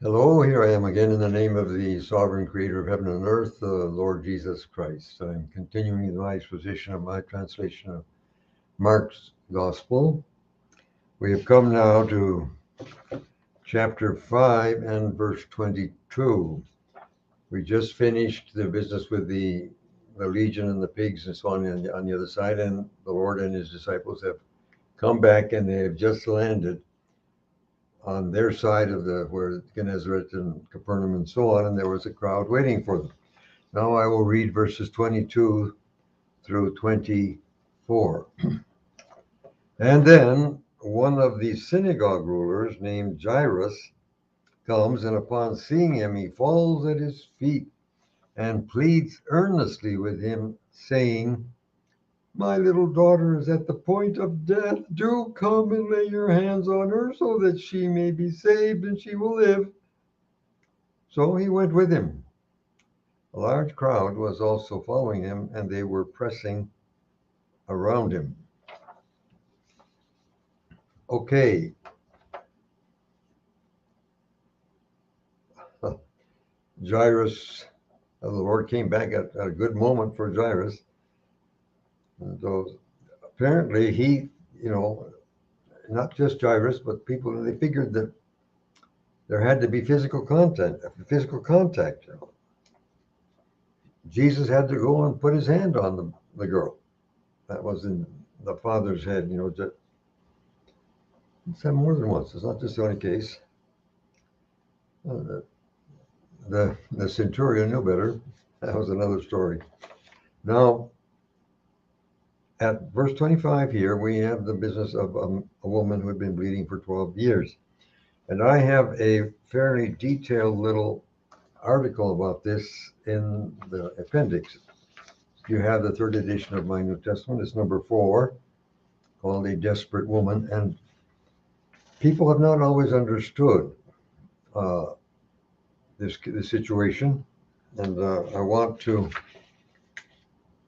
Hello, here I am again in the name of the sovereign creator of heaven and earth, the Lord Jesus Christ. I'm continuing my exposition of my translation of Mark's Gospel. We have come now to chapter 5 and verse 22. We just finished the business with the legion and the pigs and so on the other side, and the Lord and his disciples have come back and they have just landed on their side of where Gennesaret and Capernaum and so on, and there was a crowd waiting for them. Now I will read verses 22 through 24. And then one of the synagogue rulers named Jairus comes, and upon seeing him, he falls at his feet and pleads earnestly with him, saying, "My little daughter is at the point of death. Do come and lay your hands on her so that she may be saved and she will live." So he went with him. A large crowd was also following him, and they were pressing around him. Okay. Jairus, the Lord came back at a good moment for Jairus. And so apparently he, not just Jairus, but people, they figured that there had to be physical contact. Jesus had to go and put his hand on the girl. That was in the father's head, it's happened more than once. It's not just the only case. The centurion knew better. That was another story. Now, at verse 25 here, we have the business of a woman who had been bleeding for 12 years. And I have a fairly detailed little article about this in the appendix. You have the third edition of my New Testament. It's number 4, called A Desperate Woman. And people have not always understood this situation. And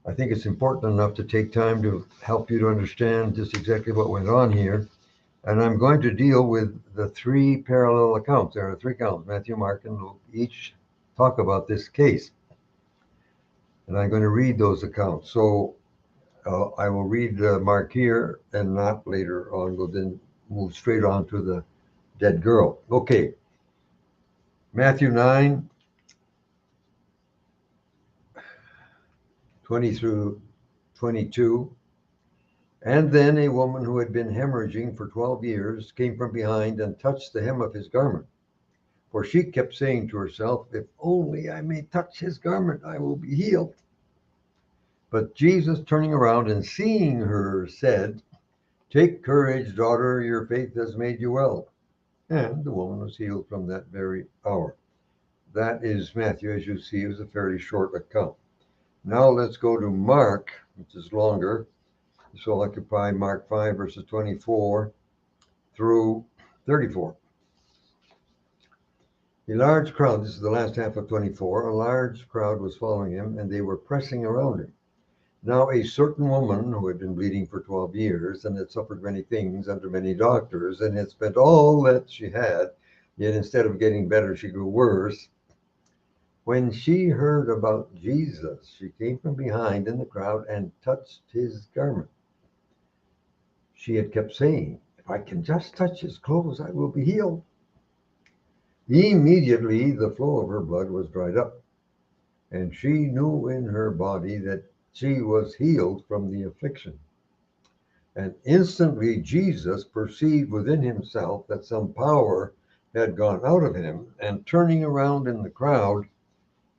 I think it's important enough to take time to help you to understand just exactly what went on here. And I'm going to deal with the 3 parallel accounts. There are 3 accounts, Matthew, Mark, and Luke, each talk about this case. And I'm going to read those accounts. So I will read Mark here and not later on. We'll then move straight on to the dead girl. Okay. Matthew 9, 20 through 22. And then a woman who had been hemorrhaging for 12 years came from behind and touched the hem of his garment. For she kept saying to herself, "If only I may touch his garment, I will be healed." But Jesus, turning around and seeing her, said, "Take courage, daughter, your faith has made you well." And the woman was healed from that very hour. That is Matthew. As you see, it was a fairly short account. Now let's go to Mark, which is longer. This will occupy Mark 5, verses 24 through 34. A large crowd, this is the last half of 24, a large crowd was following him, and they were pressing around him. Now a certain woman who had been bleeding for 12 years and had suffered many things under many doctors and had spent all that she had, yet instead of getting better, she grew worse. When she heard about Jesus, she came from behind in the crowd and touched his garment. She had kept saying, "If I can just touch his clothes, I will be healed." Immediately the flow of her blood was dried up, and she knew in her body that she was healed from the affliction. And instantly Jesus perceived within himself that some power had gone out of him, and turning around in the crowd,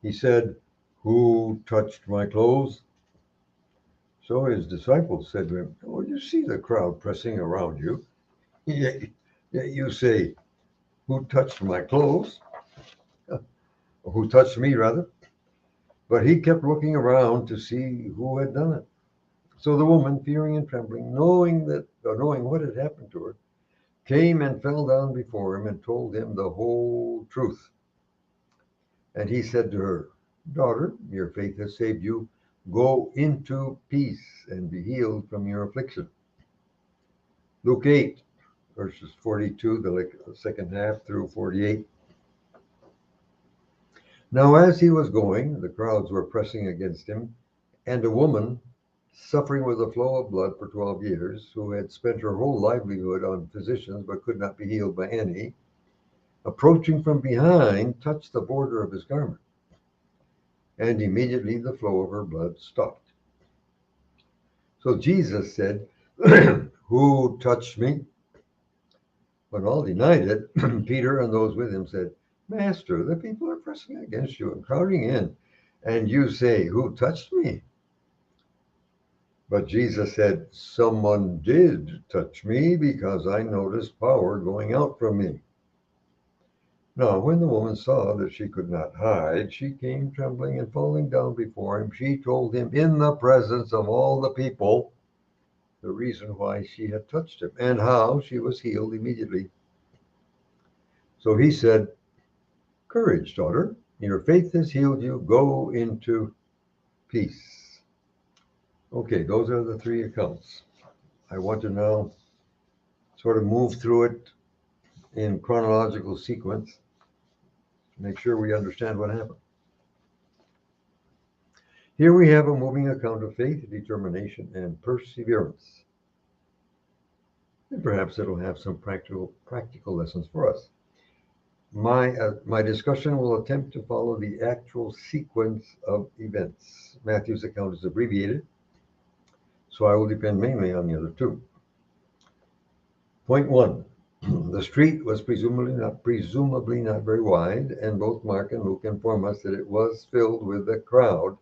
he said, "Who touched my clothes?" So his disciples said to him, "Oh, you see the crowd pressing around you. Yet you say, 'Who touched my clothes?'" Or who touched me, rather. But he kept looking around to see who had done it. So the woman, fearing and trembling, knowing what had happened to her, came and fell down before him and told him the whole truth. And he said to her, "Daughter, your faith has saved you. Go into peace and be healed from your affliction." Luke 8, verses 42, the second half, through 48. Now, as he was going, the crowds were pressing against him, and a woman suffering with a flow of blood for 12 years, who had spent her whole livelihood on physicians but could not be healed by any, approaching from behind, touched the border of his garment, and immediately the flow of her blood stopped. So Jesus said, "Who touched me?" When all denied it, Peter and those with him said, "Master, the people are pressing against you and crowding in, and you say, 'Who touched me?'" But Jesus said, "Someone did touch me, because I noticed power going out from me." Now, when the woman saw that she could not hide, she came trembling, and falling down before him, she told him in the presence of all the people the reason why she had touched him, and how she was healed immediately. So he said, "Courage, daughter, your faith has healed you. Go into peace." Okay, those are the three accounts. I want to now sort of move through it in chronological sequence to make sure we understand what happened. Here we have a moving account of faith, determination, and perseverance. And perhaps it'll have some practical lessons for us. My discussion will attempt to follow the actual sequence of events. Matthew's account is abbreviated, so I will depend mainly on the other two. Point one, the street was presumably not very wide, and both Mark and Luke inform us that it was filled with a crowd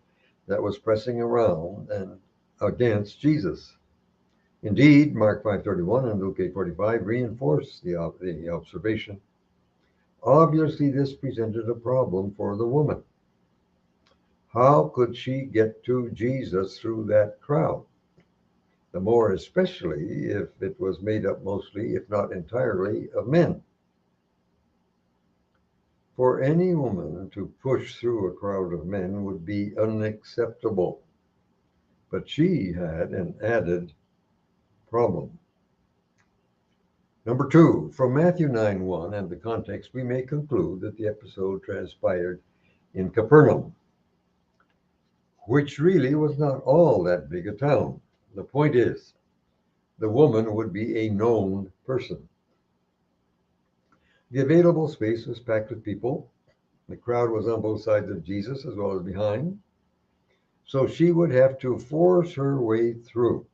that was pressing around and against Jesus. Indeed, Mark 5:31 and Luke 8:45 reinforce the observation. Obviously, this presented a problem for the woman. How could she get to Jesus through that crowd? The more especially if it was made up mostly, if not entirely, of men. For any woman to push through a crowd of men would be unacceptable. But she had an added problem. Number two, from Matthew 9:1 and the context, we may conclude that the episode transpired in Capernaum, which really was not all that big a town. The point is, the woman would be a known person. The available space was packed with people. The crowd was on both sides of Jesus as well as behind. So she would have to force her way through.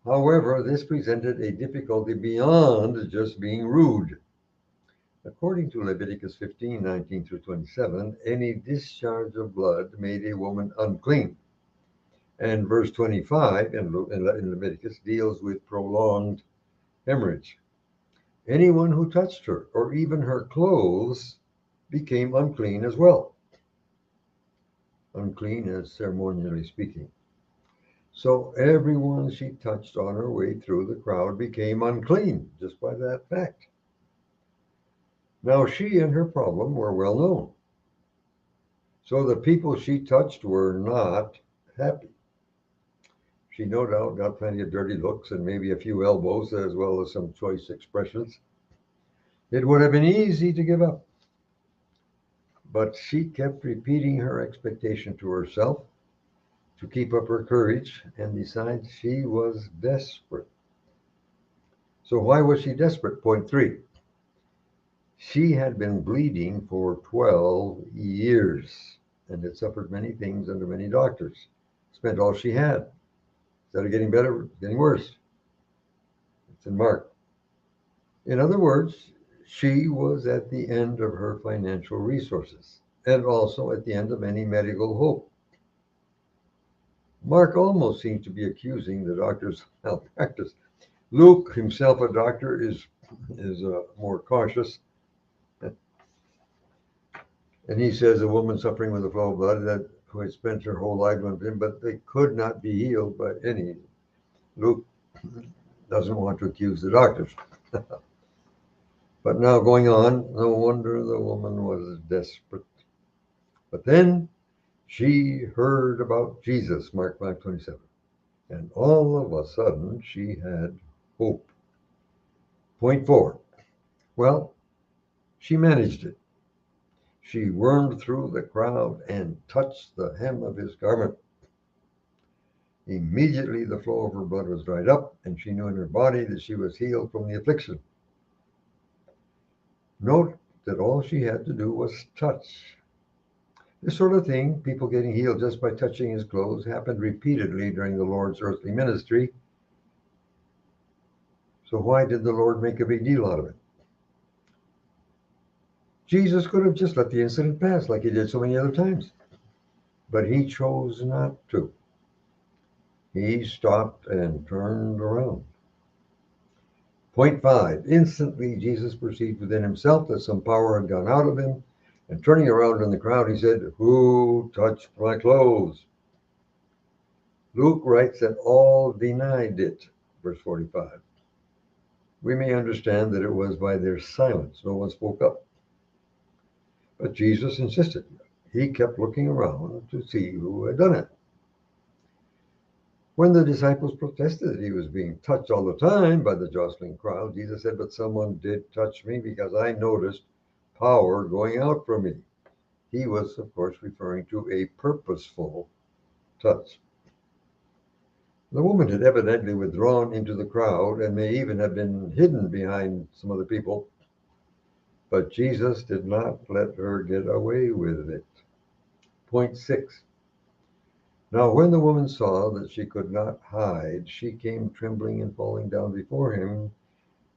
However, this presented a difficulty beyond just being rude. According to Leviticus 15:19 through 27, any discharge of blood made a woman unclean. And verse 25 in Leviticus deals with prolonged hemorrhage. Anyone who touched her or even her clothes became unclean as well. Unclean as ceremonially speaking. So everyone she touched on her way through the crowd became unclean just by that fact. Now she and her problem were well known. So the people she touched were not happy. She no doubt got plenty of dirty looks and maybe a few elbows as well as some choice expressions. It would have been easy to give up. But she kept repeating her expectation to herself to keep up her courage, and besides, she was desperate. So why was she desperate? Point three. She had been bleeding for 12 years and had suffered many things under many doctors. Spent all she had. Instead of getting better, getting worse. It's in Mark. In other words, she was at the end of her financial resources and also at the end of any medical hope. Mark almost seems to be accusing the doctor's malpractice. Luke, himself a doctor, is more cautious. And he says a woman suffering with a flow of blood who had spent her whole life with him, but they could not be healed by any. Luke doesn't want to accuse the doctors. But now going on, no wonder the woman was desperate. But then she heard about Jesus, Mark 5:27. And all of a sudden, she had hope. Point four. Well, she managed it. She wormed through the crowd and touched the hem of his garment. Immediately the flow of her blood was dried up, and she knew in her body that she was healed from the affliction. Note that all she had to do was touch. This sort of thing, people getting healed just by touching his clothes, happened repeatedly during the Lord's earthly ministry. So why did the Lord make a big deal out of it? Jesus could have just let the incident pass like he did so many other times, but he chose not to. He stopped and turned around. Point 5. Instantly Jesus perceived within himself that some power had gone out of him, and turning around in the crowd, he said, "Who touched my clothes?" Luke writes that all denied it, verse 45. We may understand that it was by their silence. No one spoke up. But Jesus insisted. He kept looking around to see who had done it. When the disciples protested that he was being touched all the time by the jostling crowd, Jesus said, "But someone did touch me because I noticed power going out from me." He was, of course, referring to a purposeful touch. The woman had evidently withdrawn into the crowd and may even have been hidden behind some other people, but Jesus did not let her get away with it. Point 6. Now when the woman saw that she could not hide, she came trembling and falling down before him,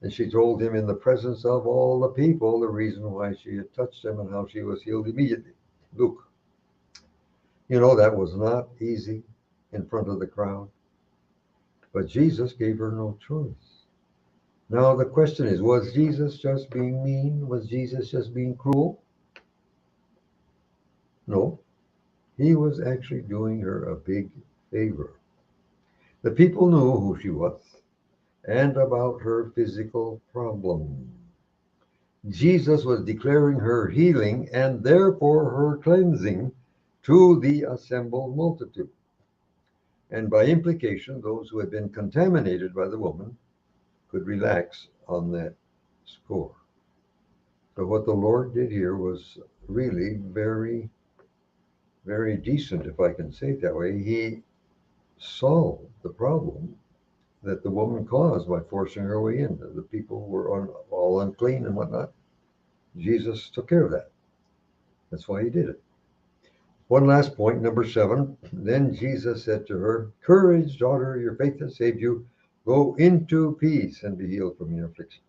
and she told him in the presence of all the people the reason why she had touched him and how she was healed immediately. Luke. That was not easy in front of the crowd, but Jesus gave her no choice. Now the question is, was Jesus just being mean? Was Jesus just being cruel? No, he was actually doing her a big favor. The people knew who she was and about her physical problem. Jesus was declaring her healing and therefore her cleansing to the assembled multitude. And by implication, those who had been contaminated by the woman could relax on that score. So what the Lord did here was really very, very decent, if I can say it that way. He solved the problem that the woman caused by forcing her way in. The people were all unclean and whatnot. Jesus took care of that. That's why he did it. One last point, number 7. Then Jesus said to her, "Courage, daughter, your faith has saved you. Go into peace and be healed from your affliction."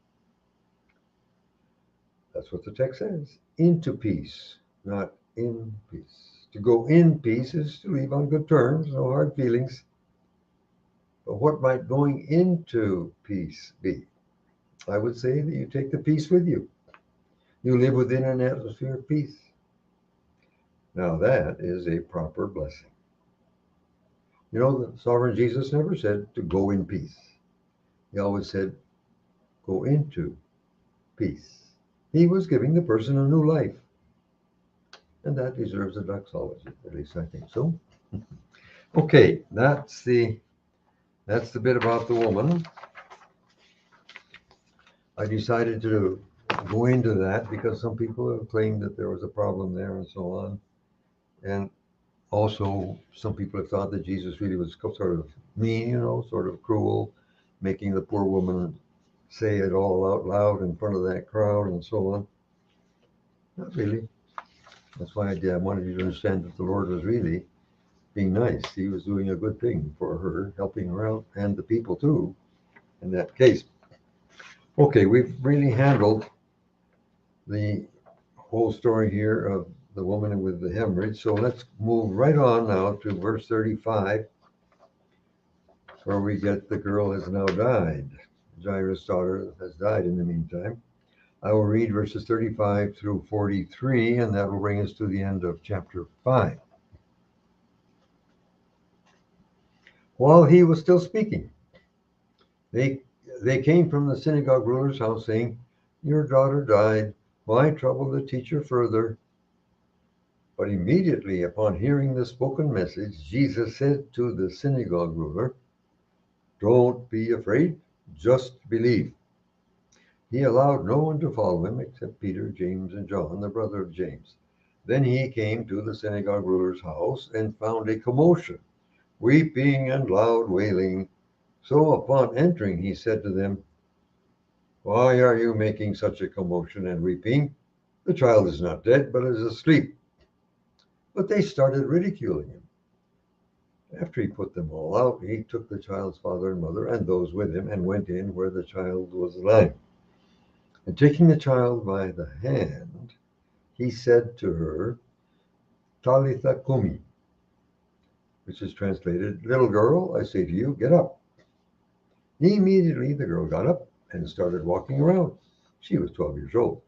That's what the text says. Into peace, not in peace. To go in peace is to leave on good terms, no hard feelings. But what might going into peace be? I would say that you take the peace with you. You live within an atmosphere of peace. Now that is a proper blessing. The sovereign Jesus never said to go in peace. He always said, go into peace. He was giving the person a new life. And that deserves a doxology. At least I think so. Okay, that's the bit about the woman. I decided to go into that because some people have claimed that there was a problem there and so on. And also, some people have thought that Jesus really was sort of mean, sort of cruel, making the poor woman say it all out loud in front of that crowd and so on. Not really. That's why I wanted you to understand that the Lord was really being nice. He was doing a good thing for her, helping her out, and the people too, in that case. Okay, we've really handled the whole story here of the woman with the hemorrhage. So let's move right on now to verse 35, where we get the girl has now died. Jairus' daughter has died in the meantime. I will read verses 35 through 43, and that will bring us to the end of chapter 5. While he was still speaking, they came from the synagogue ruler's house, saying, "Your daughter died. Why trouble the teacher further?" But immediately upon hearing the spoken message, Jesus said to the synagogue ruler, "Don't be afraid, just believe." He allowed no one to follow him except Peter, James, and John, the brother of James. Then he came to the synagogue ruler's house and found a commotion, weeping and loud wailing. So upon entering, he said to them, "Why are you making such a commotion and weeping? The child is not dead, but is asleep." But they started ridiculing him. After he put them all out, he took the child's father and mother and those with him and went in where the child was lying. And taking the child by the hand, he said to her, "Talitha kumi," which is translated, "Little girl, I say to you, get up." Immediately the girl got up and started walking around. She was 12 years old.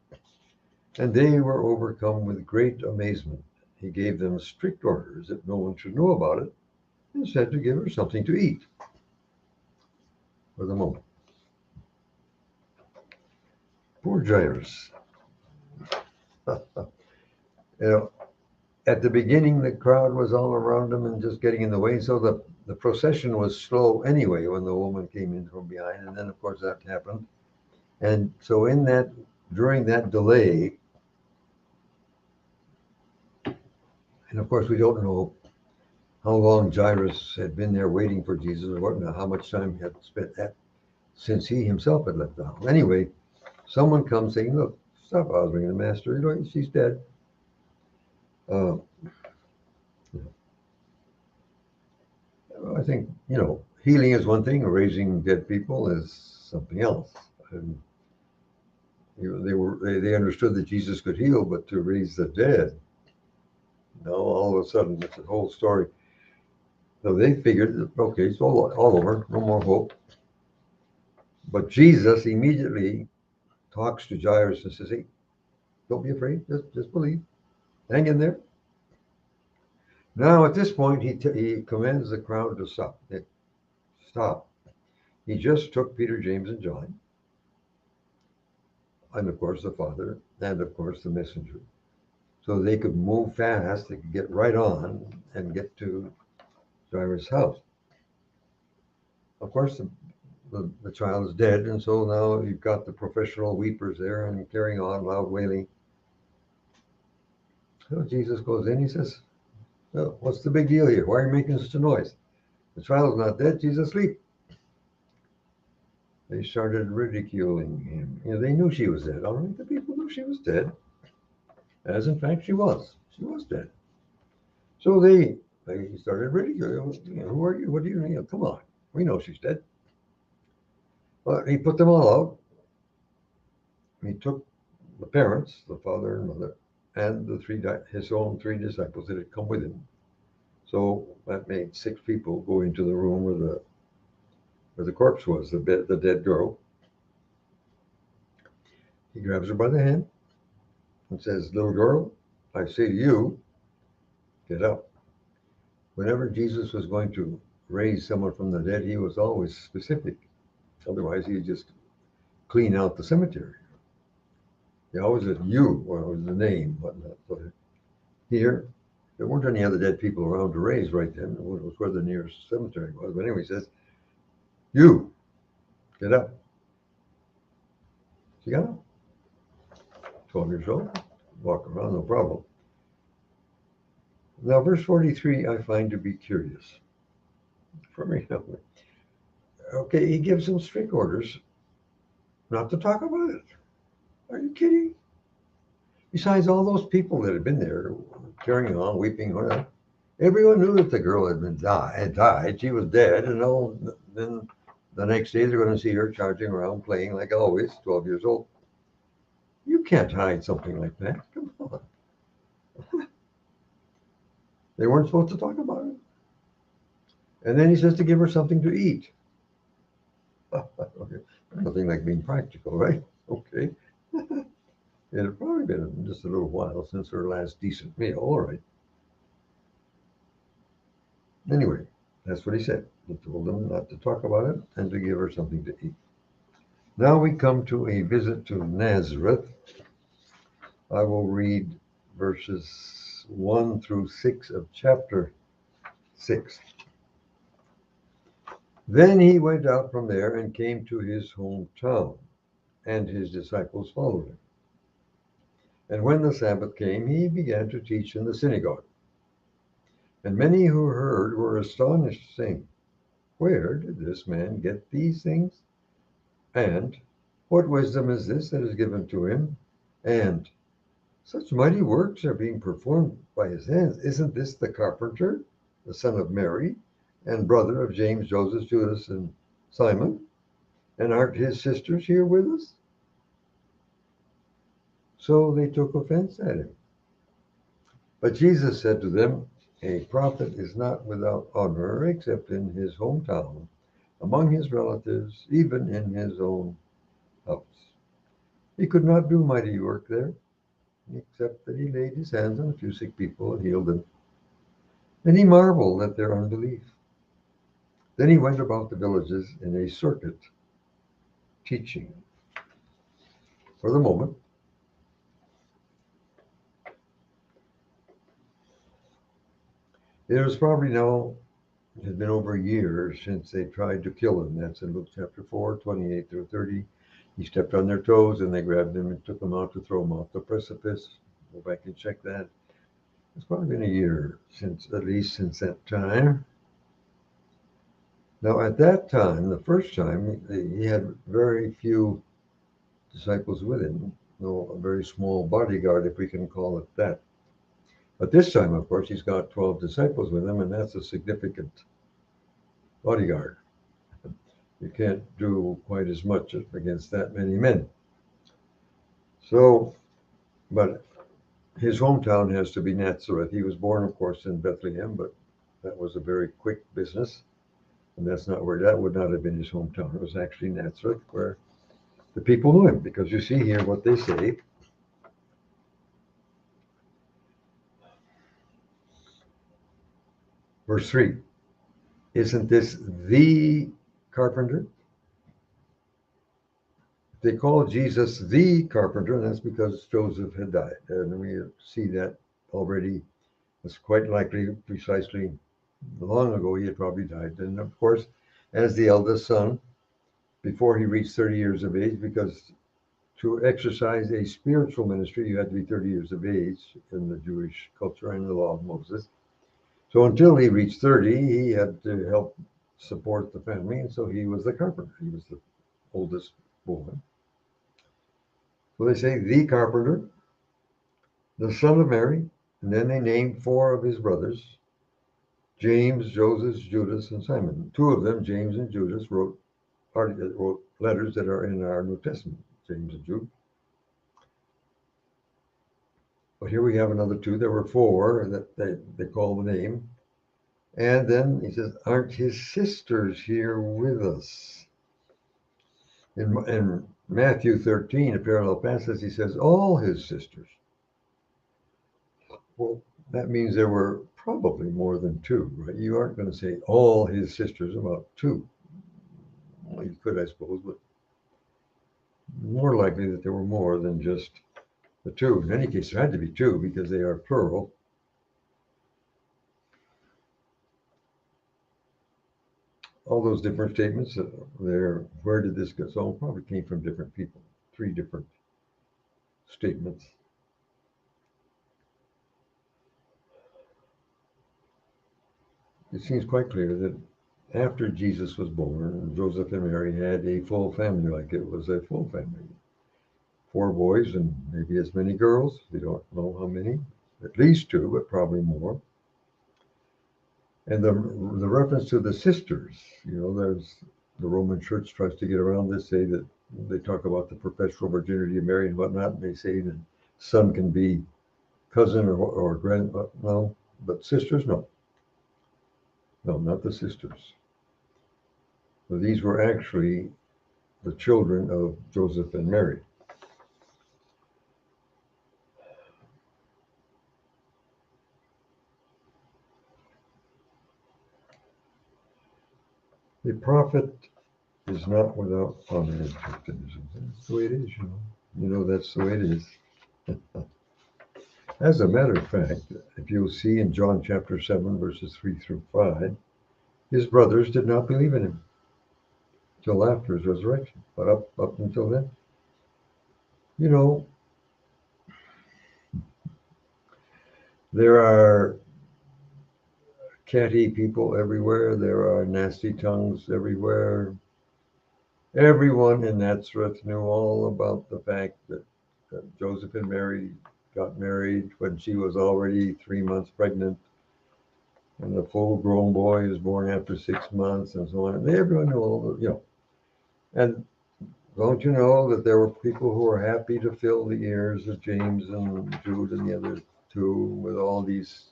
And they were overcome with great amazement. He gave them strict orders that no one should know about it, and said to give her something to eat. For the moment. Poor Jairus. You know, at the beginning, the crowd was all around him and just getting in the way, so the procession was slow anyway when the woman came in from behind, and then of course that happened. And so during that delay, and of course we don't know how long Jairus had been there waiting for Jesus, or what, how much time he had spent since he himself had left the house. Anyway, someone comes saying, "Look, stop bothering the master. You know, she's dead." Uh, I think, healing is one thing, raising dead people is something else. And they understood that Jesus could heal, but to raise the dead, no, all of a sudden it's a whole story. So they figured that, okay, it's all over, no more hope. But Jesus immediately talks to Jairus and says, "Hey, don't be afraid, just believe, hang in there." Now at this point, he commands the crowd to stop. Stop. He just took Peter, James, and John, and of course the Father, and of course the messenger, so they could move fast. They could get right on and get to Jairus' house. Of course, the child is dead, and so now you've got the professional weepers there and carrying on, loud wailing. So Jesus goes in. He says, "Well, what's the big deal here? Why are you making such a noise? The child's not dead. She's asleep." They started ridiculing him. They knew she was dead. All right, the people knew she was dead, as in fact she was. She was dead. So they started ridiculing. "Who are you? What do you mean? Come on, we know she's dead." But he put them all out. He took the parents, the father and mother, and his own three disciples that had come with him. So that made 6 people go into the room where the corpse was, the dead girl. He grabs her by the hand and says, "Little girl, I say to you, get up." Whenever Jesus was going to raise someone from the dead, he was always specific. Otherwise, he'd just clean out the cemetery. He always said "you," or was the name, whatnot. But here, there weren't any other dead people around to raise right then. It was where the nearest cemetery was. But anyway, he says, "You, get up." She got up. 12 years old, walk around, no problem. Now, verse 43, I find to be curious. For me, okay, he gives them strict orders not to talk about it. Are you kidding? Besides, all those people that had been there carrying on, weeping, everyone knew that the girl had died. She was dead, and then the next day they're going to see her charging around, playing like always, 12 years old. You can't hide something like that. Come on. They weren't supposed to talk about it. And then he says to give her something to eat. Okay. Nothing like being practical, right? Okay. It had probably been just a little while since her last decent meal. All right. Anyway, that's what he said. He told them not to talk about it and to give her something to eat. Now we come to a visit to Nazareth. I will read verses 1 through 6 of chapter 6. Then he went out from there and came to his hometown, and his disciples followed him. And when the Sabbath came, he began to teach in the synagogue. And many who heard were astonished, saying, "Where did this man get these things? And what wisdom is this that is given to him? And such mighty works are being performed by his hands. Isn't this the carpenter, the son of Mary, and brother of James, Joseph, Judas, and Simon? And aren't his sisters here with us?" So they took offense at him. But Jesus said to them, "A prophet is not without honor except in his hometown, among his relatives, even in his own house." He could not do mighty work there, except that he laid his hands on a few sick people and healed them. And he marveled at their unbelief. Then he went about the villages in a circuit, teaching. For the moment, it was probably now, it had been over a year since they tried to kill him. That's in Luke chapter 4, 28 through 30. He stepped on their toes and they grabbed him and took him out to throw him off the precipice. Go back and check that. It's probably been a year at least since that time. Now, at that time, the first time, he had very few disciples with him, a very small bodyguard, if we can call it that. But this time, of course, he's got 12 disciples with him, and that's a significant bodyguard. You can't do quite as much against that many men. So, but his hometown has to be Natsareth. He was born, of course, in Bethlehem, but that was a very quick business. And that would not have been his hometown. It was actually Natsareth, where the people knew him, because you see here what they say. Verse 3, "Isn't this the carpenter?" They called Jesus the carpenter, and that's because Joseph had died. And we see that already. It's quite likely, precisely long ago, he had probably died. And of course, as the eldest son, before he reached 30 years of age, because to exercise a spiritual ministry, you had to be 30 years of age in the Jewish culture and the law of Moses. So until he reached 30, he had to help support the family, and so he was the carpenter. He was the oldest boy. So they say the carpenter, the son of Mary, and then they named four of his brothers: James, Joseph, Judas, and Simon. Two of them, James and Judas, wrote letters that are in our New Testament, James and Jude. But here we have another two. There were four that they call the name. And then he says, "Aren't his sisters here with us?" In Matthew 13, a parallel passage, he says, "all his sisters." Well, that means there were probably more than two, right? You aren't going to say all his sisters about two. Well, you could, I suppose, but more likely that there were more than just the two. In any case, there had to be two because they are plural. All those different statements there, where did this go? So it probably came from different people, three different statements. It seems quite clear that after Jesus was born, Joseph and Mary had a full family, like it was a full family. 4 boys and maybe as many girls. We don't know how many, at least 2, but probably more. And the reference to the sisters, there's the Roman Church tries to get around this, say that they talk about the perpetual virginity of Mary and whatnot, and they say that son can be cousin or grand, no, but sisters, no. No, not the sisters. So these were actually the children of Joseph and Mary. A prophet is not without honor. That's the way it is, that's the way it is. As a matter of fact, if you'll see in John chapter 7, verses 3 through 5, his brothers did not believe in him till after his resurrection. But up until then, There are catty people everywhere. There are nasty tongues everywhere. Everyone in Natsareth knew all about the fact that Joseph and Mary got married when she was already 3 months pregnant, and the full-grown boy is born after 6 months, and so on. And everyone knew all the. And don't you know that there were people who were happy to fill the ears of James and Jude and the other two with all these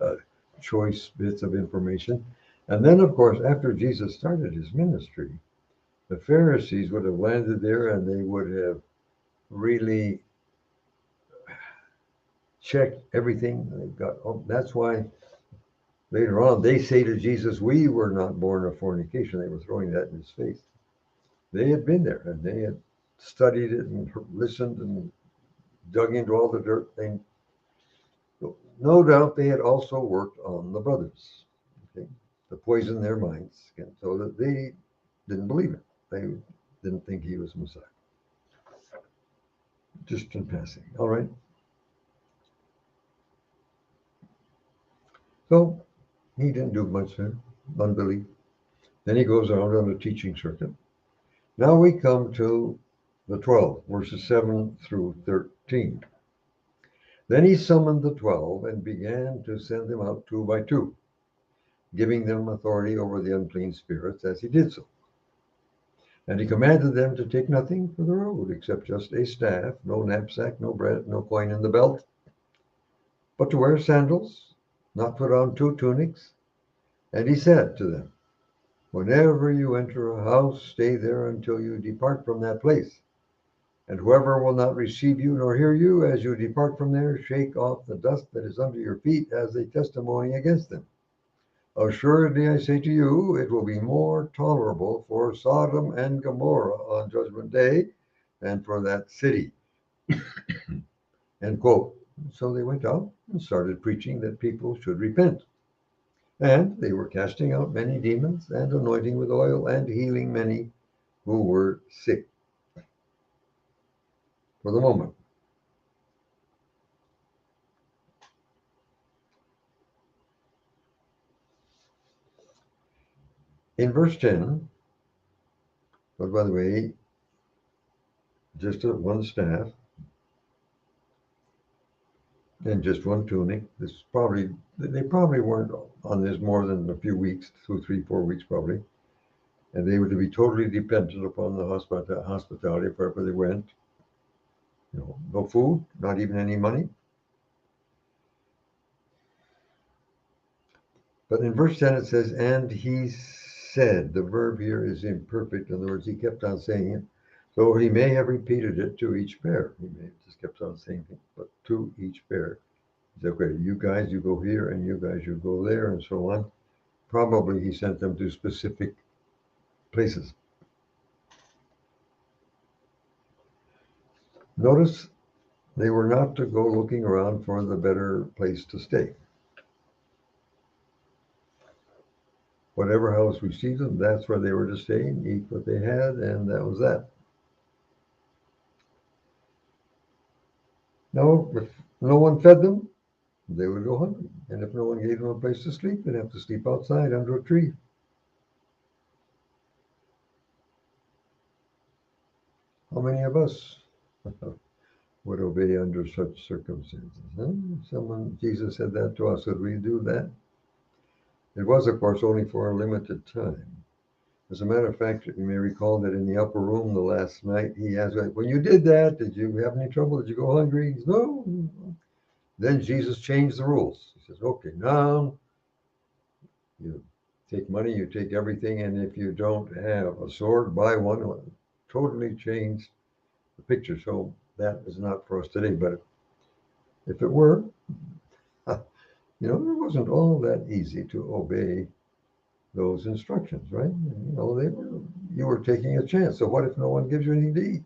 uh, choice bits of information? And then, of course, after Jesus started his ministry, the Pharisees would have landed there and they would have really checked everything. They got. Oh, that's why later on they say to Jesus, "We were not born of fornication." They were throwing that in his face. They had been there and they had studied it and listened and dug into all the dirt thing. No doubt they had also worked on the brothers, okay, to poison their minds, so that they didn't believe it. They didn't think he was Messiah. Just in passing. All right. So he didn't do much there. Unbelief. Then he goes out on a teaching circuit. Now we come to the 12, verses 7 through 13. Then he summoned the 12 and began to send them out two by two, giving them authority over the unclean spirits as he did so. And he commanded them to take nothing for the road except just a staff, no knapsack, no bread, no coin in the belt, but to wear sandals, not put on two tunics. And he said to them, "Whenever you enter a house, stay there until you depart from that place. And whoever will not receive you nor hear you as you depart from there, shake off the dust that is under your feet as a testimony against them. Assuredly, I say to you, it will be more tolerable for Sodom and Gomorrah on Judgment Day than for that city." End quote. So they went out and started preaching that people should repent. And they were casting out many demons and anointing with oil and healing many who were sick. For the moment. In verse 10, but by the way, just one staff and just one tunic. They probably weren't on this more than a few weeks, 2, 3, 4 weeks probably. And they were to be totally dependent upon the hospitality of wherever they went. No food, not even any money. But in verse 10 it says, "And he said," the verb here is imperfect. In other words, he kept on saying it. So he may have repeated it to each pair. He may have just kept on saying it, but to each pair. He said, "Okay, you guys, you go here, and you guys, you go there," and so on. Probably he sent them to specific places. Notice they were not to go looking around for the better place to stay. Whatever house received them, that's where they were to stay and eat what they had, and that was that. No, if no one fed them, they would go hungry. And if no one gave them a place to sleep, they'd have to sleep outside under a tree. How many of us would obey under such circumstances? Huh? Jesus said that to us. Would we do that? It was, of course, only for a limited time. As a matter of fact, you may recall that in the upper room the last night, he asked, "When you did that, did you have any trouble? Did you go hungry?" He said, "No." Then Jesus changed the rules. He says, "Okay, now you take money, you take everything, and if you don't have a sword, buy one." Totally changed the picture. So that is not for us today. But if it were, it wasn't all that easy to obey those instructions, right? You were taking a chance. So what if no one gives you anything to eat?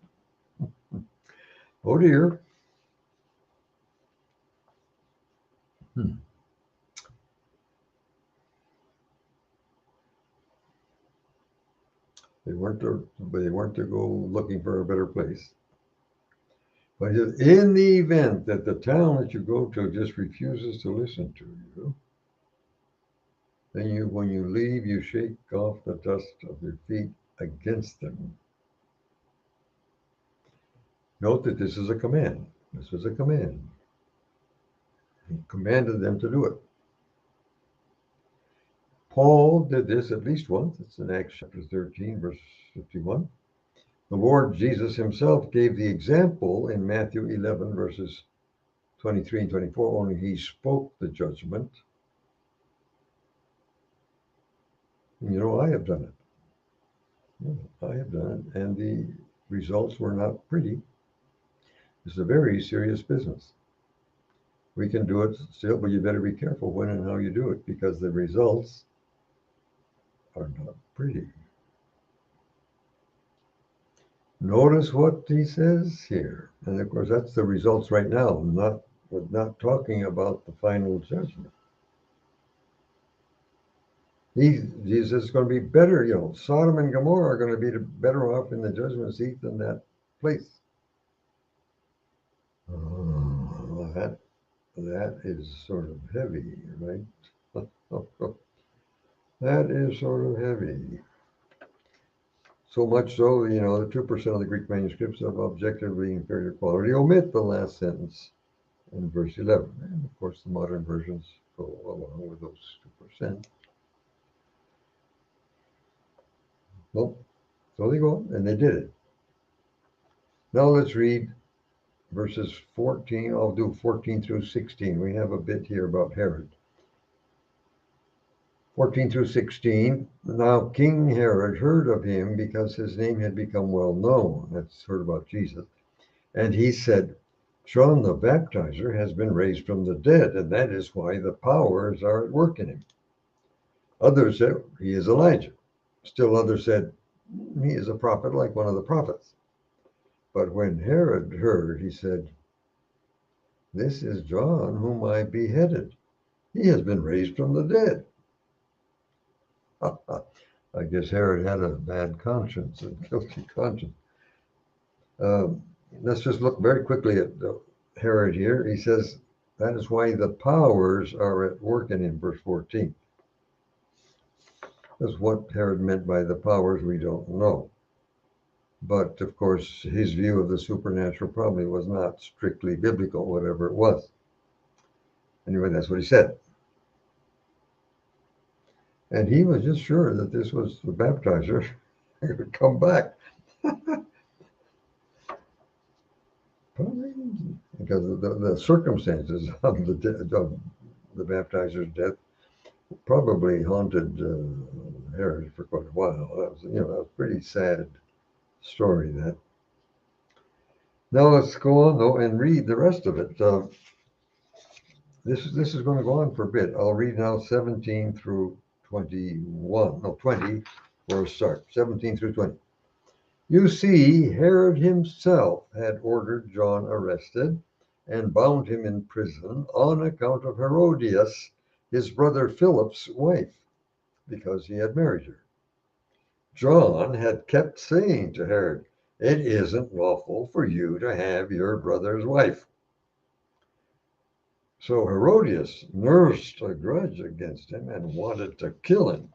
Oh dear. Hmm. They weren't to go looking for a better place. But in the event that the town that you go to just refuses to listen to you, then when you leave, you shake off the dust of your feet against them. Note that this is a command. This was a command. He commanded them to do it. Paul did this at least once. It's in Acts chapter 13, verse 51. The Lord Jesus himself gave the example in Matthew 11, verses 23 and 24, only he spoke the judgment. You know, I have done it. I have done it, and the results were not pretty. It's a very serious business. We can do it still, but you better be careful when and how you do it, because the results are not pretty. Notice what he says here. And of course, that's the results right now. We're not talking about the final judgment. Jesus is going to be better. Sodom and Gomorrah are going to be better off in the judgment seat than that place. Oh, that is sort of heavy, right? That is sort of heavy. So much so, the 2% of the Greek manuscripts of objectively inferior quality omit the last sentence in verse 11. And of course, the modern versions go along with those 2%. Well, so they go, and they did it. Now let's read verses 14. I'll do 14 through 16. We have a bit here about Herod. 14 through 16. Now King Herod heard of him because his name had become well known. That's heard about Jesus. And he said, John the Baptizer has been raised from the dead, and that is why the powers are at work in him. Others said, he is Elijah. Still others said, he is a prophet like one of the prophets. But when Herod heard, he said, this is John whom I beheaded. He has been raised from the dead. I guess Herod had a bad conscience, a guilty conscience. Let's just look very quickly at Herod here. He says, that is why the powers are at work in him, verse 14. That's what Herod meant by the powers, we don't know. But, of course, his view of the supernatural probably was not strictly biblical, whatever it was. Anyway, that's what he said. And he was just sure that this was the baptizer who would come back. Probably because the circumstances of the baptizer's death probably haunted Herod for quite a while. That was, a pretty sad story, that. Now let's go on, though, and read the rest of it. This is going to go on for a bit. I'll read now 17 through 21. No, 20 for a start. 17 through 20. You see, Herod himself had ordered John arrested and bound him in prison on account of Herodias, his brother Philip's wife, because he had married her. John had kept saying to Herod, it isn't lawful for you to have your brother's wife. So Herodias nursed a grudge against him and wanted to kill him.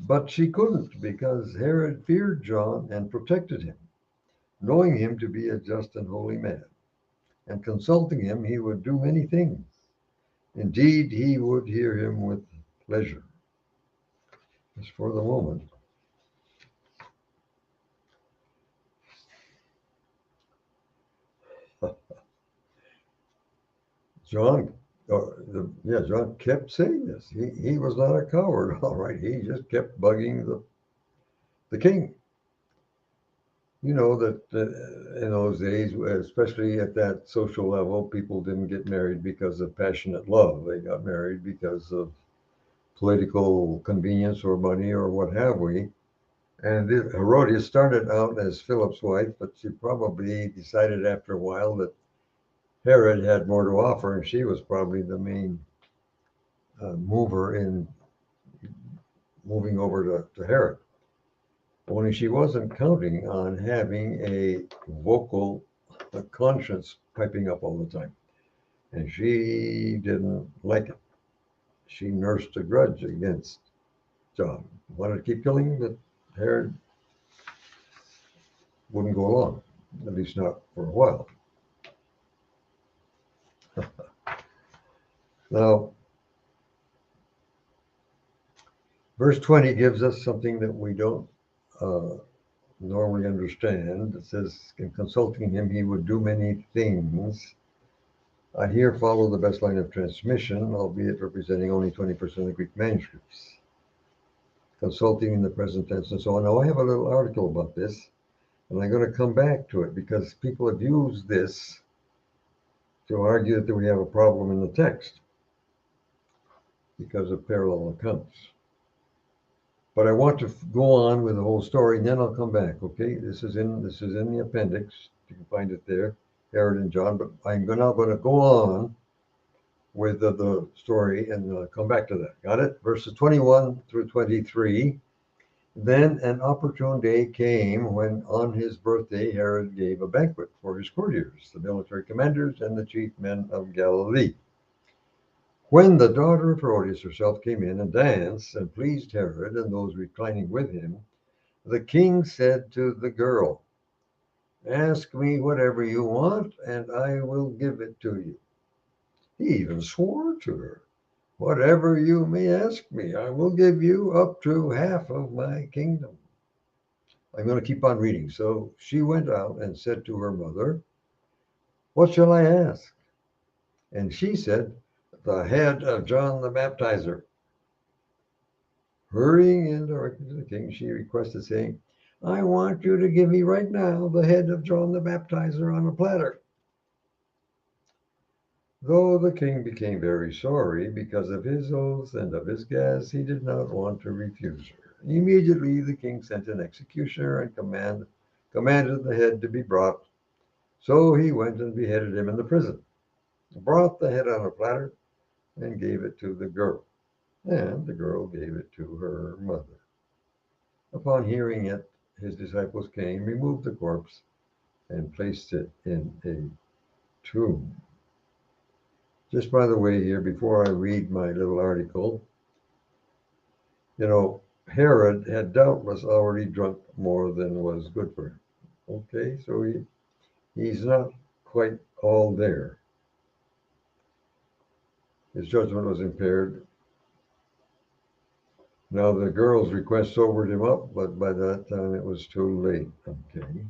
But she couldn't, because Herod feared John and protected him, knowing him to be a just and holy man. And consulting him, he would do many things. Indeed, he would hear him with pleasure. As for the moment, John kept saying this. He was not a coward, all right. He just kept bugging the king. You know that in those days, especially at that social level, people didn't get married because of passionate love. They got married because of political convenience or money or what have we. And Herodias started out as Philip's wife, but she probably decided after a while that Herod had more to offer, and she was probably the main mover in moving over to Herod. Only she wasn't counting on having a vocal a conscience piping up all the time. And she didn't like it. She nursed a grudge against John. Wanted to keep killing him, but Herod wouldn't go along, at least not for a while. Now, verse 20 gives us something that we don't normally understand. It says, in consulting him, he would do many things. I here follow the best line of transmission, albeit representing only 20% of the Greek manuscripts. Consulting in the present tense and so on. Now, I have a little article about this, and I'm going to come back to it because people have used this to argue that we have a problem in the text because of parallel accounts. But I want to go on with the whole story, and then I'll come back. Okay, this is in the appendix. You can find it there, Herod and John. But I'm now going to go on with the story and come back to that. Got it? Verses 21 through 23. Then an opportune day came when, on his birthday, Herod gave a banquet for his courtiers, the military commanders, and the chief men of Galilee. When the daughter of Herodias herself came in and danced and pleased Herod and those reclining with him, the king said to the girl, "Ask me whatever you want, and I will give it to you." He even swore to her, "Whatever you may ask me, I will give you up to half of my kingdom." I'm going to keep on reading. So she went out and said to her mother, "What shall I ask?" And she said, "The head of John the Baptizer." Hurrying in directly to the king, she requested, saying, "I want you to give me right now the head of John the Baptizer on a platter." Though the king became very sorry because of his oaths and of his guests, he did not want to refuse her. Immediately the king sent an executioner and commanded the head to be brought. So he went and beheaded him in the prison, brought the head on a platter, and gave it to the girl. And the girl gave it to her mother. Upon hearing it, his disciples came, removed the corpse, and placed it in a tomb. Just by the way here, before I read my little article, Herod had doubtless already drunk more than was good for him. Okay, so he's not quite all there. His judgment was impaired. Now the girl's request sobered him up, but by that time it was too late. Okay.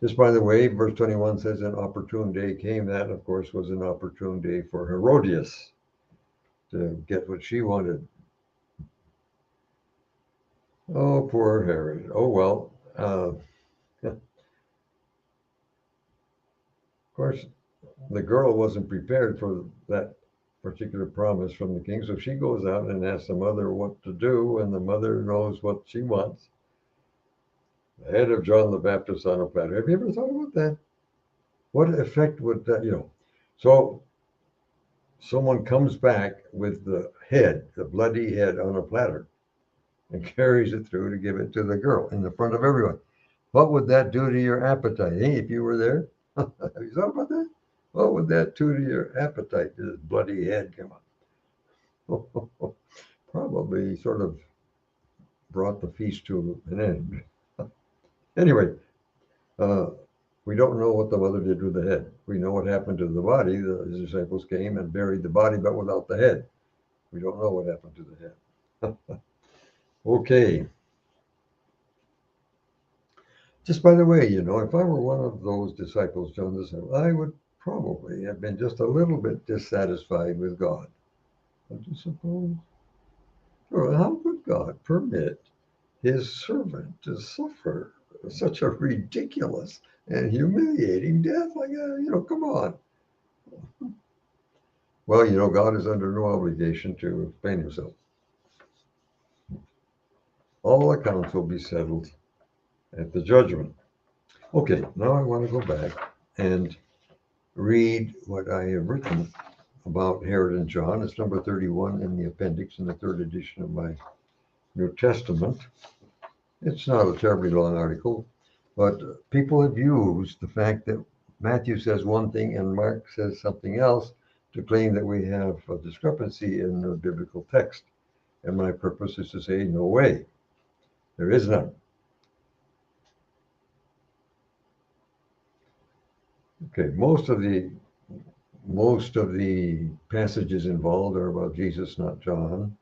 Just by the way, verse 21 says an opportune day came. That, of course, was an opportune day for Herodias to get what she wanted. Oh, poor Herod. Oh, well. Of course, the girl wasn't prepared for that particular promise from the king, so she goes out and asks the mother what to do, and the mother knows what she wants. The head of John the Baptist on a platter. Have you ever thought about that? What effect would that, So someone comes back with the head, the bloody head on a platter, and carries it through to give it to the girl in the front of everyone. What would that do to your appetite? Hey, if you were there, have you thought about that? What would that do to your appetite? This bloody head come up. Probably sort of brought the feast to an end. Anyway, we don't know what the mother did with the head. We know what happened to the body. The disciples came and buried the body, but without the head. We don't know what happened to the head. Okay. Just by the way, if I were one of those disciples, John the disciple, I would probably have been just a little bit dissatisfied with God. Don't you suppose? Or how could God permit his servant to suffer such a ridiculous and humiliating death like that? Come on. Well, God is under no obligation to explain himself. All accounts will be settled at the judgment. Okay, now I want to go back and read what I have written about Herod and John. It's number 31 in the appendix in the third edition of my New Testament. It's not a terribly long article, but people have used the fact that Matthew says one thing and Mark says something else to claim that we have a discrepancy in the biblical text. And my purpose is to say, no way. There is none. Okay, most of the passages involved are about Jesus, not John.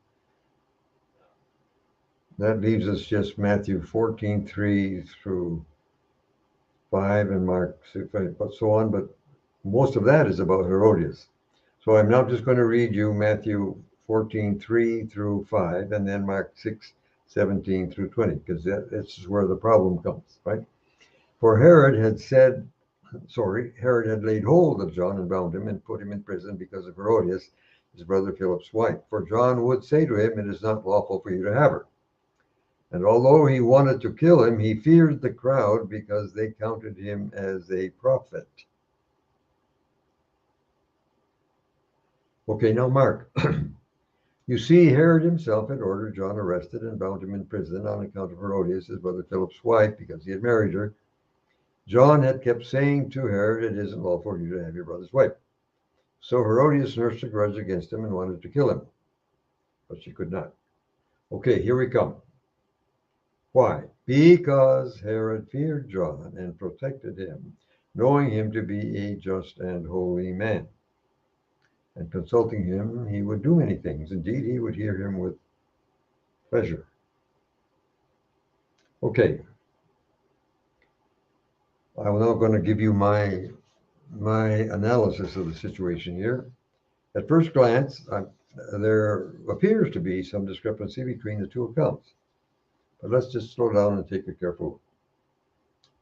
That leaves us just Matthew 14:3 through 5 and Mark 6, but so on. But most of that is about Herodias. So I'm now just going to read you Matthew 14:3 through 5, and then Mark 6:17 through 20, because this is where the problem comes, right? For Herod had laid hold of John and bound him and put him in prison because of Herodias, his brother Philip's wife. For John would say to him, "It is not lawful for you to have her." And although he wanted to kill him, he feared the crowd because they counted him as a prophet. Okay, now Mark. You see, Herod himself had ordered John arrested and bound him in prison on account of Herodias, his brother Philip's wife, because he had married her. John had kept saying to Herod, "It isn't lawful for you to have your brother's wife." So Herodias nursed a grudge against him and wanted to kill him, but she could not. Okay, here we come. Why? Because Herod feared John and protected him, knowing him to be a just and holy man. And consulting him, he would do many things. Indeed, he would hear him with pleasure. Okay. I'm now going to give you my analysis of the situation here. At first glance, there appears to be some discrepancy between the two accounts. But let's just slow down and take a careful look.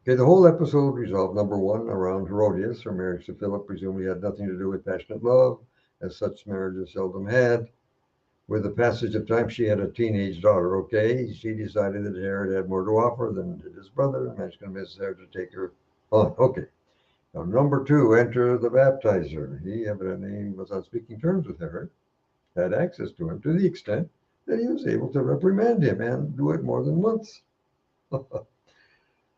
Okay, the whole episode resolved, number one, around Herodias. Her marriage to Philip presumably had nothing to do with passionate love, as such marriages seldom had. With the passage of time, she had a teenage daughter, okay? She decided that Herod had more to offer than did his brother, and that's going to miss Herod to take her on. Okay. Now, number two, enter the baptizer. He evidently was on speaking terms with Herod, had access to him to the extent that he was able to reprimand him and do it more than once.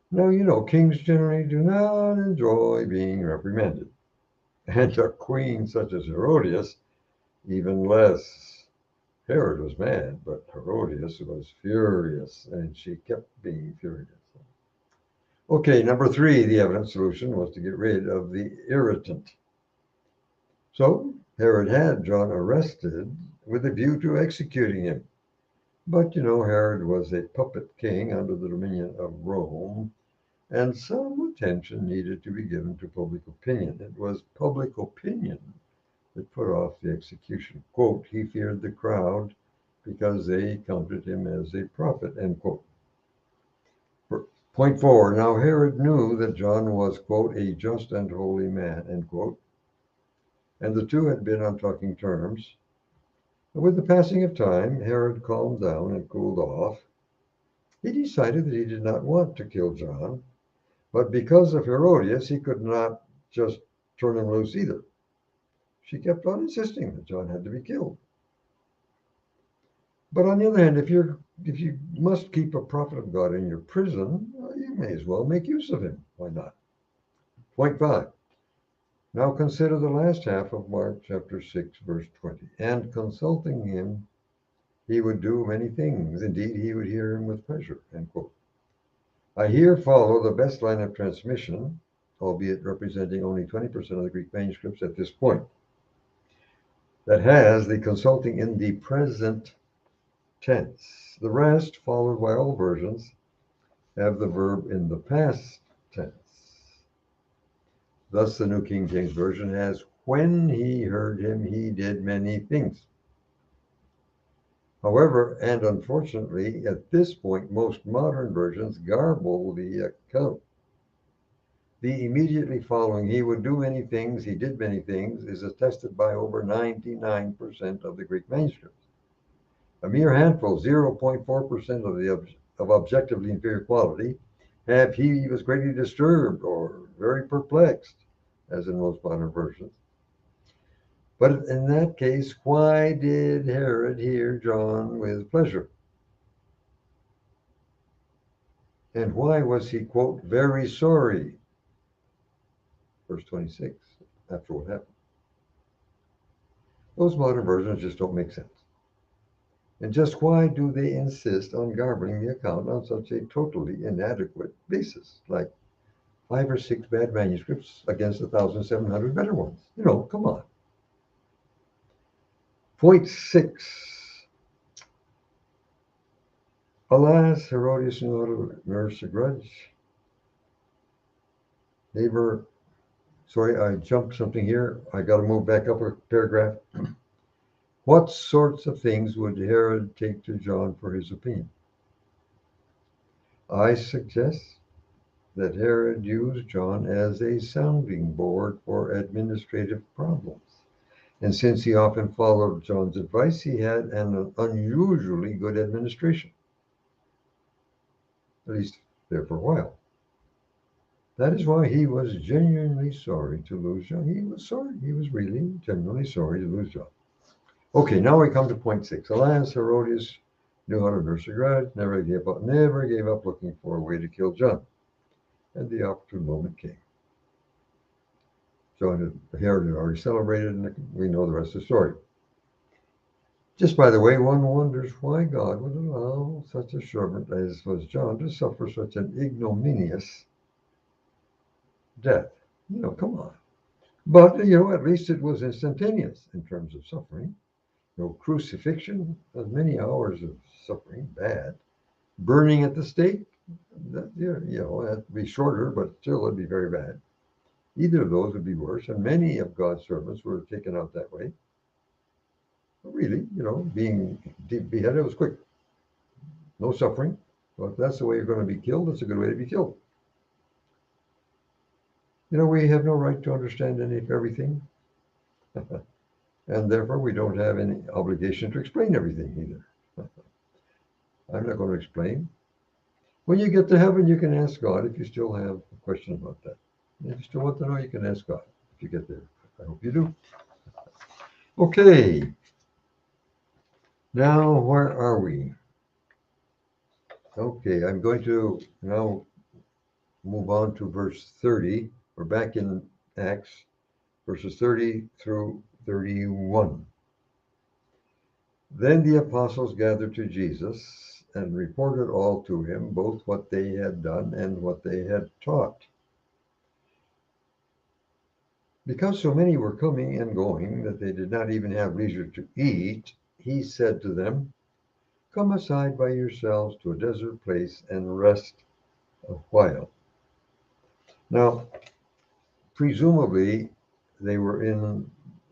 Now, you know, kings generally do not enjoy being reprimanded. And a queen such as Herodias, even less. Herod was mad, but Herodias was furious, and she kept being furious. Okay, number three, the evident solution was to get rid of the irritant. So Herod had John arrested with a view to executing him. But, you know, Herod was a puppet king under the dominion of Rome, and some attention needed to be given to public opinion. It was public opinion that put off the execution. Quote, he feared the crowd because they counted him as a prophet, end quote. Point four, now Herod knew that John was, quote, a just and holy man, end quote, and the two had been on talking terms. With the passing of time, Herod calmed down and cooled off. He decided that he did not want to kill John, but because of Herodias, he could not just turn him loose either. She kept on insisting that John had to be killed. But on the other hand, if you must keep a prophet of God in your prison, you may as well make use of him. Why not? Point five. Now consider the last half of Mark chapter 6, verse 20. And consulting him, he would do many things. Indeed, he would hear him with pleasure, end quote. I here follow the best line of transmission, albeit representing only 20% of the Greek manuscripts at this point, that has the consulting in the present tense. The rest, followed by all versions, have the verb in the past tense. Thus, the New King James Version has, when he heard him, he did many things. However, and unfortunately, at this point, most modern versions garble the account. The immediately following, he would do many things, he did many things, is attested by over 99% of the Greek manuscripts. A mere handful, 0.4% of objectively inferior quality, have he was greatly disturbed or very perplexed, as in most modern versions. But in that case, why did Herod hear John with pleasure? And why was he, quote, very sorry verse 26, after what happened. Those modern versions just don't make sense. And just why do they insist on garbling the account on such a totally inadequate basis, like 5 or 6 bad manuscripts against 1,700 better ones? Come on. Point 6. Alas, Herodias knew how to nurse a grudge. Sorry, I jumped something here. I got to move back up a paragraph. What sorts of things would Herod take to John for his opinion? I suggest that Herod used John as a sounding board for administrative problems. And since he often followed John's advice, he had an unusually good administration, at least there for a while. That is why he was genuinely sorry to lose John. He was sorry. He was really genuinely sorry to lose John. Okay, now we come to point 6. Alas, Herodias knew how to nurse a grudge, never gave up looking for a way to kill John. And the opportune moment came. Herod had already celebrated, and we know the rest of the story. Just by the way, one wonders why God would allow such a servant as was John to suffer such an ignominious death. Come on. But, at least it was instantaneous in terms of suffering. Crucifixion, many hours of suffering, bad. Burning at the stake, that'd be shorter, but still it'd be very bad. Either of those would be worse, and many of God's servants were taken out that way. But really, being beheaded was quick. No suffering. Well, if that's the way you're going to be killed, that's a good way to be killed. We have no right to understand any of everything. And therefore, we don't have any obligation to explain everything either. I'm not going to explain. When you get to heaven, you can ask God if you still have a question about that. If you still want to know, you can ask God if you get there. I hope you do. Okay. Now, where are we? Okay, I'm going to now move on to verse 30. We're back in Acts, verses 30 through 31. Then the apostles gathered to Jesus and reported all to him, both what they had done and what they had taught. Because so many were coming and going that they did not even have leisure to eat, he said to them, "Come aside by yourselves to a desert place and rest a while." Now, presumably, they were in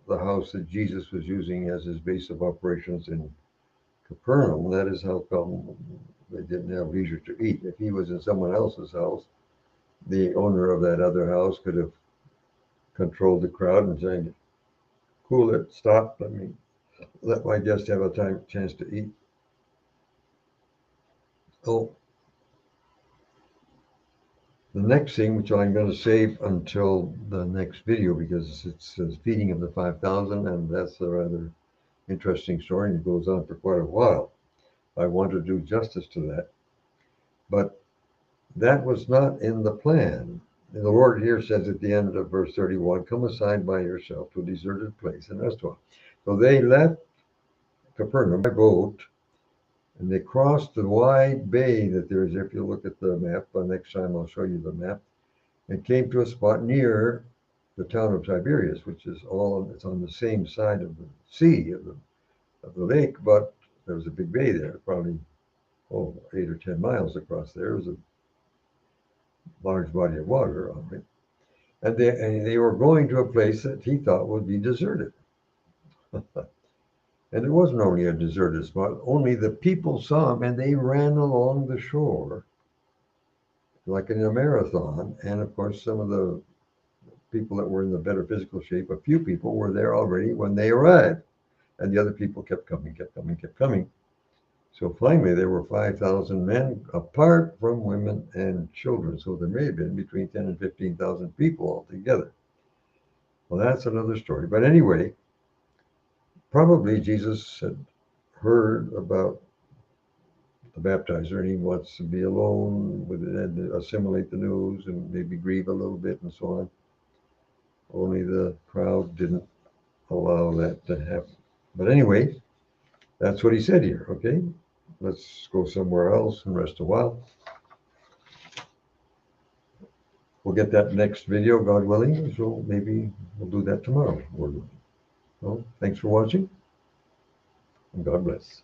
the house that Jesus was using as his base of operations in Capernaum. That is how come they didn't have leisure to eat. If he was in someone else's house, the owner of that other house could have controlled the crowd and saying, "Cool it, stop, let my guest have a chance to eat." Oh, the next thing, which I'm going to save until the next video because it says feeding of the 5,000, and that's a rather interesting story, and it goes on for quite a while. I want to do justice to that. But that was not in the plan. And the Lord here says at the end of verse 31, "Come aside by yourself to a deserted place and rest a while." So they left Capernaum by boat, and they crossed the wide bay that there is. If you look at the map, next time I'll show you the map, and came to a spot near the town of Tiberias, which is it's on the same side of the sea, of the lake, but there was a big bay there, probably 8 or 10 miles across there. It was a large body of water on it. And they were going to a place that he thought would be deserted. And it wasn't only a deserted spot, only the people saw him and they ran along the shore like in a marathon. And of course, some of the people that were in the better physical shape, a few people were there already when they arrived. And the other people kept coming. So finally, there were 5,000 men apart from women and children. So there may have been between 10 and 15,000 people altogether. Well, that's another story. But anyway, probably Jesus had heard about the baptizer and he wants to be alone with it and assimilate the news and maybe grieve a little bit and so on. Only the crowd didn't allow that to happen. But anyway, that's what he said here, okay? Let's go somewhere else and rest a while. We'll get that next video, God willing, so maybe we'll do that tomorrow. So thanks for watching, and God bless.